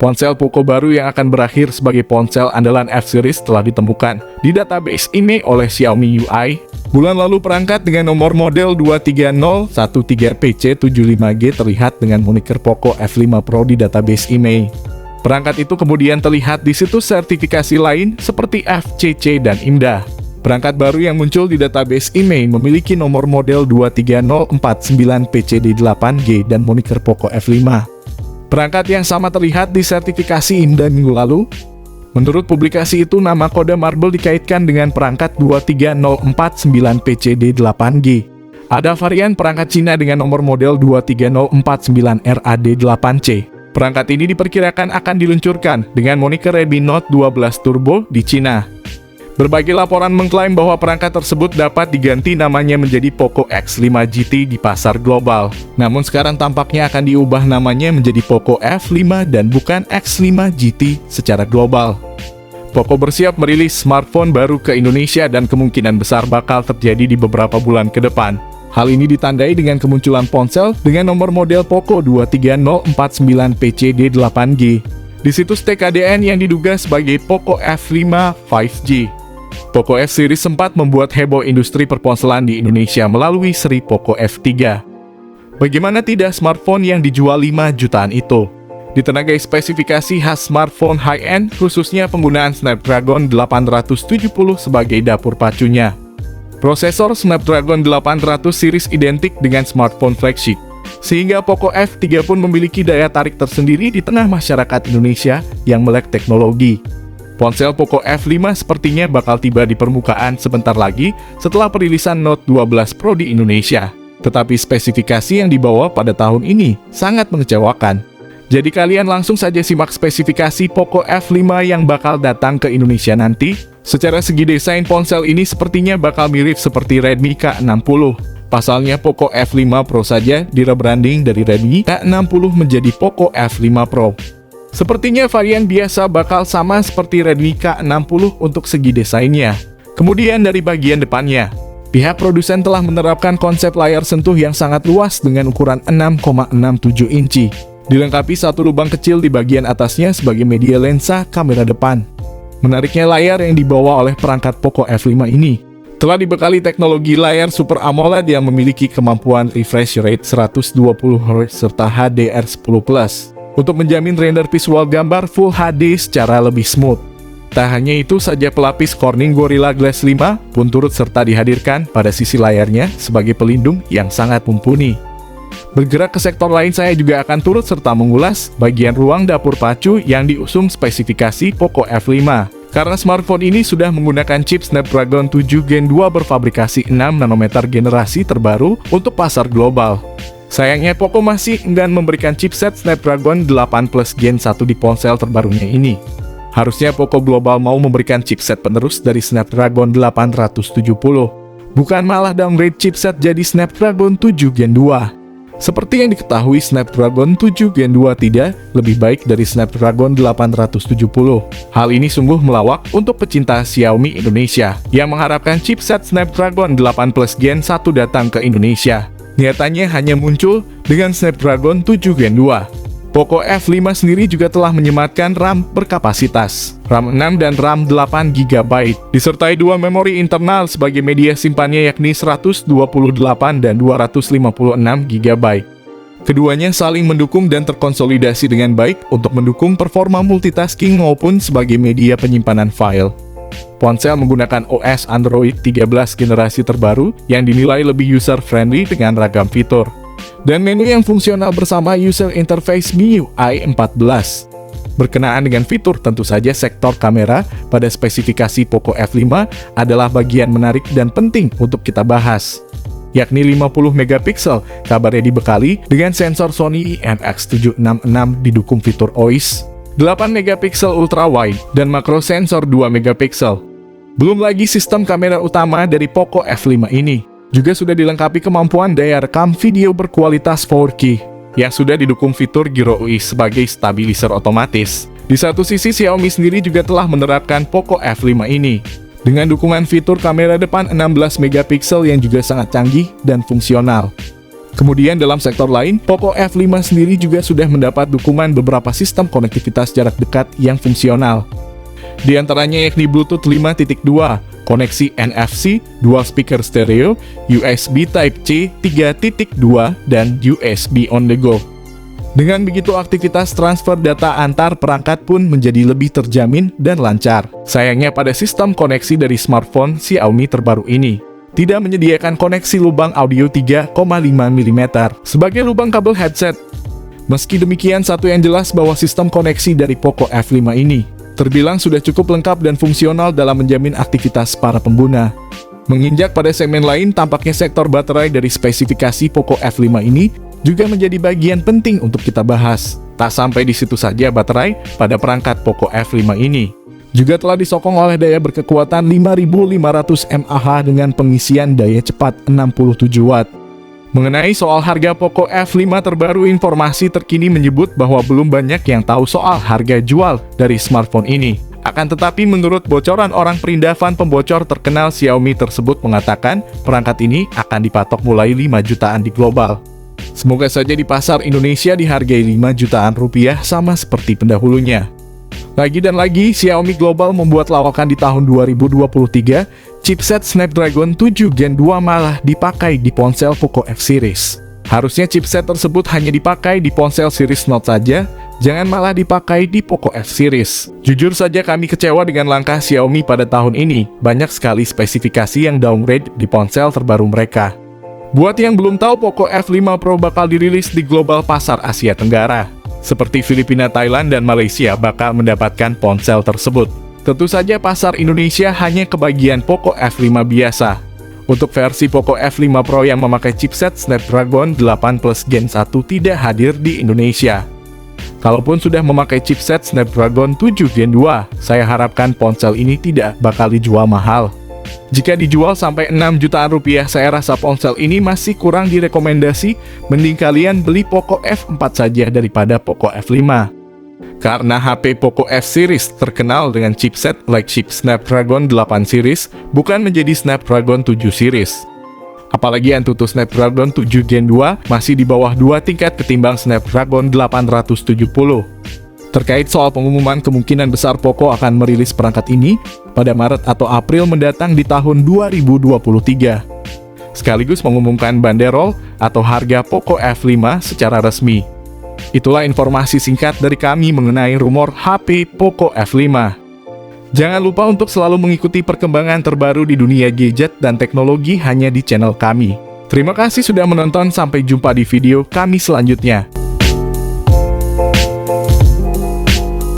Ponsel Poco baru yang akan berakhir sebagai ponsel andalan F-Series telah ditemukan di database IMEI oleh Xiaomi UI. Bulan lalu perangkat dengan nomor model 23013PC75G terlihat dengan moniker Poco F5 Pro di database IMEI. Perangkat itu kemudian terlihat di situs sertifikasi lain seperti FCC dan IMDA. Perangkat baru yang muncul di database IMEI memiliki nomor model 23049PC8G dan moniker Poco F5. Perangkat yang sama terlihat di sertifikasi IMDA minggu lalu. Menurut publikasi itu, nama kode Marble dikaitkan dengan perangkat 23049PC8G. Ada varian perangkat Cina dengan nomor model 23049RAD8C. Perangkat ini diperkirakan akan diluncurkan dengan moniker Redmi Note 12 Turbo di Cina. Berbagai laporan mengklaim bahwa perangkat tersebut dapat diganti namanya menjadi Poco X5 GT di pasar global. Namun sekarang tampaknya akan diubah namanya menjadi Poco F5 dan bukan X5 GT secara global. Poco bersiap merilis smartphone baru ke Indonesia dan kemungkinan besar bakal terjadi di beberapa bulan ke depan. Hal ini ditandai dengan kemunculan ponsel dengan nomor model Poco 23049PC8G di situs TKDN yang diduga sebagai Poco F5 5G. Poco F-Series sempat membuat heboh industri perponselan di Indonesia melalui seri Poco F3. Bagaimana tidak smartphone yang dijual 5 jutaan itu ditenagai spesifikasi khas smartphone high-end, khususnya penggunaan Snapdragon 870 sebagai dapur pacunya. Prosesor Snapdragon 800 series identik dengan smartphone flagship, sehingga Poco F3 pun memiliki daya tarik tersendiri di tengah masyarakat Indonesia yang melek teknologi. Ponsel Poco F5 sepertinya bakal tiba di permukaan sebentar lagi setelah perilisan Note 12 Pro di Indonesia. Tetapi spesifikasi yang dibawa pada tahun ini sangat mengecewakan. Jadi kalian langsung saja simak spesifikasi Poco F5 yang bakal datang ke Indonesia nanti. Secara segi desain ponsel ini sepertinya bakal mirip seperti Redmi K60. Pasalnya Poco F5 Pro saja di-rebranding dari Redmi K60 menjadi Poco F5 Pro. Sepertinya varian biasa bakal sama seperti Redmi K60 untuk segi desainnya. Kemudian dari bagian depannya, pihak produsen telah menerapkan konsep layar sentuh yang sangat luas dengan ukuran 6,67 inci. Dilengkapi satu lubang kecil di bagian atasnya sebagai media lensa kamera depan. Menariknya, layar yang dibawa oleh perangkat Poco F5 ini telah dibekali teknologi layar Super AMOLED yang memiliki kemampuan refresh rate 120Hz serta HDR10+ untuk menjamin render visual gambar Full HD secara lebih smooth. Tak hanya itu saja, pelapis Corning Gorilla Glass 5 pun turut serta dihadirkan pada sisi layarnya sebagai pelindung yang sangat mumpuni. Bergerak ke sektor lain, saya juga akan turut serta mengulas bagian ruang dapur pacu yang diusung spesifikasi Poco F5. Karena smartphone ini sudah menggunakan chip Snapdragon 7 Gen 2 berfabrikasi 6 nanometer generasi terbaru untuk pasar global. Sayangnya Poco masih enggan memberikan chipset Snapdragon 8 Plus Gen 1 di ponsel terbarunya ini. Harusnya Poco Global mau memberikan chipset penerus dari Snapdragon 870, bukan malah downgrade chipset jadi Snapdragon 7 Gen 2. Seperti yang diketahui, Snapdragon 7 Gen 2 tidak lebih baik dari Snapdragon 870. Hal ini sungguh melawak untuk pecinta Xiaomi Indonesia yang mengharapkan chipset Snapdragon 8 Plus Gen 1 datang ke Indonesia. Nyatanya hanya muncul dengan Snapdragon 7 Gen 2. Poco F5 sendiri juga telah menyematkan RAM berkapasitas RAM 6 dan RAM 8GB, disertai dua memori internal sebagai media simpannya yakni 128 dan 256GB. Keduanya saling mendukung dan terkonsolidasi dengan baik untuk mendukung performa multitasking maupun sebagai media penyimpanan file. Ponsel menggunakan OS Android 13 generasi terbaru yang dinilai lebih user-friendly dengan ragam fitur dan menu yang fungsional bersama user interface MIUI 14. Berkenaan dengan fitur, tentu saja sektor kamera pada spesifikasi Poco F5 adalah bagian menarik dan penting untuk kita bahas, yakni 50 megapiksel, kabarnya dibekali dengan sensor Sony IMX766 didukung fitur OIS, 8 megapiksel ultrawide, dan makro sensor 2 megapiksel. Belum lagi sistem kamera utama dari Poco F5 ini juga sudah dilengkapi kemampuan daya rekam video berkualitas 4K yang sudah didukung fitur Gyro UI sebagai stabilizer otomatis. Di satu sisi, Xiaomi sendiri juga telah menerapkan Poco F5 ini dengan dukungan fitur kamera depan 16 megapiksel yang juga sangat canggih dan fungsional. Kemudian dalam sektor lain, Poco F5 sendiri juga sudah mendapat dukungan beberapa sistem konektivitas jarak dekat yang fungsional. Di antaranya yakni Bluetooth 5.2, koneksi NFC, dual speaker stereo, USB Type-C 3.2, dan USB on the go. Dengan begitu aktivitas transfer data antar perangkat pun menjadi lebih terjamin dan lancar. Sayangnya pada sistem koneksi dari smartphone Xiaomi terbaru ini tidak menyediakan koneksi lubang audio 3,5 mm sebagai lubang kabel headset. Meski demikian, satu yang jelas bahwa sistem koneksi dari Poco F5 ini terbilang sudah cukup lengkap dan fungsional dalam menjamin aktivitas para pengguna. Menginjak pada segmen lain, tampaknya sektor baterai dari spesifikasi Poco F5 ini juga menjadi bagian penting untuk kita bahas. Tak sampai di situ saja baterai pada perangkat Poco F5 ini juga telah disokong oleh daya berkekuatan 5500 mAh dengan pengisian daya cepat 67 Watt. Mengenai soal harga Poco F5 terbaru, informasi terkini menyebut bahwa belum banyak yang tahu soal harga jual dari smartphone ini. Akan tetapi menurut bocoran orang perindavan pembocor terkenal Xiaomi tersebut mengatakan perangkat ini akan dipatok mulai 5 jutaan di global. Semoga saja di pasar Indonesia dihargai 5 jutaan rupiah sama seperti pendahulunya. Lagi dan lagi, Xiaomi Global membuat lawakan di tahun 2023, chipset Snapdragon 7 Gen 2 malah dipakai di ponsel Poco F Series. Harusnya chipset tersebut hanya dipakai di ponsel series Note saja, jangan malah dipakai di Poco F Series. Jujur saja kami kecewa dengan langkah Xiaomi pada tahun ini, banyak sekali spesifikasi yang downgrade di ponsel terbaru mereka. Buat yang belum tahu, Poco F5 Pro bakal dirilis di global pasar Asia Tenggara. Seperti Filipina, Thailand, dan Malaysia bakal mendapatkan ponsel tersebut. Tentu saja pasar Indonesia hanya kebagian Poco F5 biasa. Untuk versi Poco F5 Pro yang memakai chipset Snapdragon 8 Plus Gen 1 tidak hadir di Indonesia. Kalaupun sudah memakai chipset Snapdragon 7 Gen 2, saya harapkan ponsel ini tidak bakal dijual mahal. Jika dijual sampai 6 jutaan rupiah, saya rasa ponsel ini masih kurang direkomendasi, mending kalian beli Poco F4 saja daripada Poco F5. Karena HP Poco F Series terkenal dengan chipset flagship Snapdragon 8 series, bukan menjadi Snapdragon 7 series. Apalagi Antutu Snapdragon 7 Gen 2 masih di bawah 2 tingkat ketimbang Snapdragon 870. Terkait soal pengumuman, kemungkinan besar Poco akan merilis perangkat ini pada Maret atau April mendatang di tahun 2023. Sekaligus mengumumkan banderol atau harga Poco F5 secara resmi. Itulah informasi singkat dari kami mengenai rumor HP Poco F5. Jangan lupa untuk selalu mengikuti perkembangan terbaru di dunia gadget dan teknologi hanya di channel kami. Terima kasih sudah menonton, sampai jumpa di video kami selanjutnya.